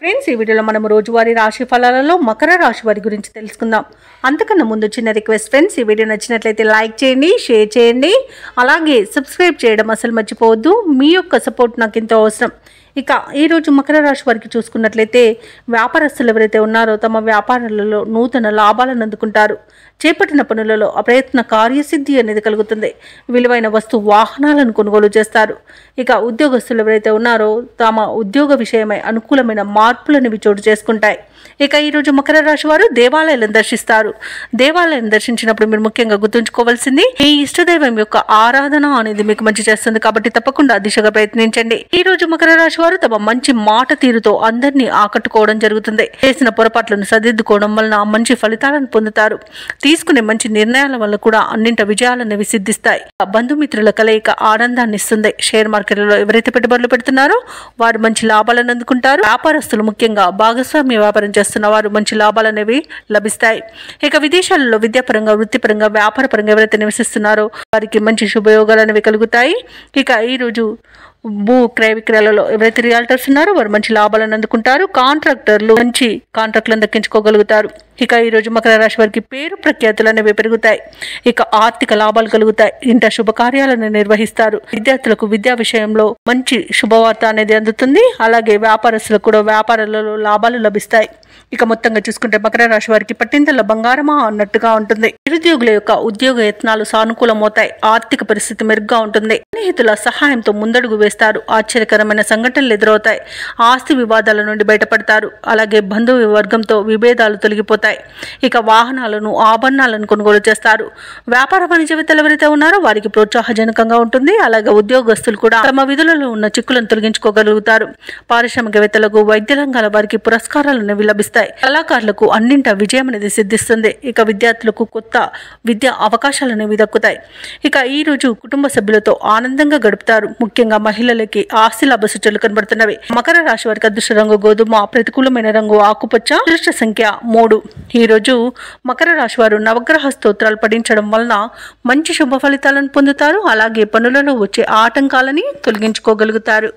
Friends, ఈ వీడియోలో మనం రోజువారీ రాశి ఫలాలలో మకర రాశి వారి గురించి తెలుసుకుందాం. అంతకన్నా ముందు చిన్న రిక్వెస్ట్ ఫ్రెండ్స్, ఈ వీడియో నచ్చినట్లయితే లైక్ చేయండి, షేర్ చేయండి, అలాగే సబ్స్క్రైబ్ చేయడం అసలు మర్చిపోవద్దు. మీ యొక్క సపోర్ట్ నాకు ఎంతో అవసరం. ఇక ఈరోజు మకర రాశి వారికి చూసుకున్నట్లయితే వ్యాపారస్తులు ఎవరైతే ఉన్నారో తమ వ్యాపారాలలో నూతన లాభాలను అందుకుంటారు. చేపట్టిన పనులలో అప్రయత్న కార్యసిద్ధి అనేది కలుగుతుంది. విలువైన వస్తు వాహనాలను కొనుగోలు చేస్తారు. ఇక ఉద్యోగస్తులు ఎవరైతే ఉన్నారో తమ ఉద్యోగ విషయమై అనుకూలమైన మార్పులను చోటు చేసుకుంటాయి. ఇక ఈరోజు మకర రాశి వారు దేవాలయాలను దర్శిస్తారు. దేవాలయాన్ని దర్శించినప్పుడు మీరు ముఖ్యంగా గుర్తుంచుకోవాల్సింది మీ ఇష్టదైవం యొక్క ఆరాధన అనేది మీకు మంచి చేస్తుంది. కాబట్టి తప్పకుండా దిశగా ప్రయత్నించండి. ఈ రోజు మకర రాశి వారు తమ మంచి మాట తీరుతో అందరినీ ఆకట్టుకోవడం జరుగుతుంది. చేసిన పొరపాట్లను సరిదిద్దుకోవడం వలన మంచి ఫలితాలను పొందుతారు. తీసుకునే మంచి నిర్ణయాల వల్ల కూడా అన్నింట విజయాలను సిద్ధిస్తాయి. బంధుమిత్రుల కలయిక ఆనందాన్ని ఇస్తుంది. షేర్ మార్కెట్లలో ఎవరైతే పెట్టుబడులు పెడుతున్నారో వారు మంచి లాభాలను అందుకుంటారు. వ్యాపారస్తులు ముఖ్యంగా భాగస్వామ్య వ్యాపారం చేస్తున్న వారు మంచి లాభాలు అనేవి లభిస్తాయి. ఇక విదేశాలలో విద్యాపరంగా, వృత్తిపరంగా, వ్యాపారపరంగా ఎవరైతే నివసిస్తున్నారో వారికి మంచి శుభయోగాలు అనేవి కలుగుతాయి. ఇక ఈరోజు భూ క్రయ విక్రయాలలో ఎవరైతే రియాల్టర్స్ ఉన్నారో వారు మంచి లాభాలను అందుకుంటారు. కాంట్రాక్టర్లు మంచి కాంట్రాక్టులను దక్కించుకోగలుగుతారు. ఇక ఈరోజు మకర రాశి వారికి పేరు ప్రఖ్యాతులు అనేవి పెరుగుతాయి. ఇక ఆర్థిక లాభాలు కలుగుతాయి. ఇంట శుభకార్యాలను నిర్వహిస్తారు. విద్యార్థులకు విద్యా విషయంలో మంచి శుభవార్త అనేది అందుతుంది. అలాగే వ్యాపారస్తులకు కూడా వ్యాపారాలలో లాభాలు లభిస్తాయి. ఇక మొత్తంగా చూసుకుంటే మకర రాశి వారికి పట్టిందల బంగారమా అన్నట్టుగా ఉంటుంది. నిరుద్యోగుల యొక్క ఉద్యోగ యత్నాలు సానుకూలమవుతాయి. ఆర్థిక పరిస్థితి మెరుగ్గా ఉంటుంది. స్నేహితుల సహాయంతో ముందడుగు వేస్తారు. ఆశ్చర్యకరమైన సంఘటనలు ఎదురవుతాయి. ఆస్తి వివాదాల నుండి బయటపడతారు. అలాగే బంధువు వర్గంతో విభేదాలు తొలగిపోతాయి. ఇక వాహనాలను, ఆభరణాలను కొనుగోలు చేస్తారు. వ్యాపార వాణిజ్యవేత్తలు ఎవరైతే ఉన్నారో వారికి ప్రోత్సాహజనకంగా ఉంటుంది. అలాగే ఉద్యోగస్తులు కూడా తమ విధులలో ఉన్న చిక్కులను తొలగించుకోగలుగుతారు. పారిశ్రామికవేత్తలకు, వైద్య రంగాల వారికి పురస్కారాలు అనేవి లభిస్తాయి. కళాకారులకు అన్నింట విజయం అనేది సిద్ధిస్తుంది. ఇక విద్యార్థులకు కొత్త విద్యా అవకాశాలు అనేవి దక్కుతాయి. ఇక ఈ రోజు కుటుంబ సభ్యులతో ఆనందంగా గడుపుతారు. ముఖ్యంగా మహిళలకి ఆస్తి లాభ సూచనలు కనబడుతున్నవి. మకర రాశి వారికి అదృష్ట రంగు గోధుమ, ప్రతికూలమైన రంగు ఆకుపచ్చ, అదృష్ట సంఖ్య 3. ఈ రోజు మకర రాశి వారు నవగ్రహ స్తోత్రాలు పఠించడం వలన మంచి శుభ ఫలితాలను పొందుతారు. అలాగే పనులలో వచ్చే ఆటంకాలని తొలగించుకోగలుగుతారు.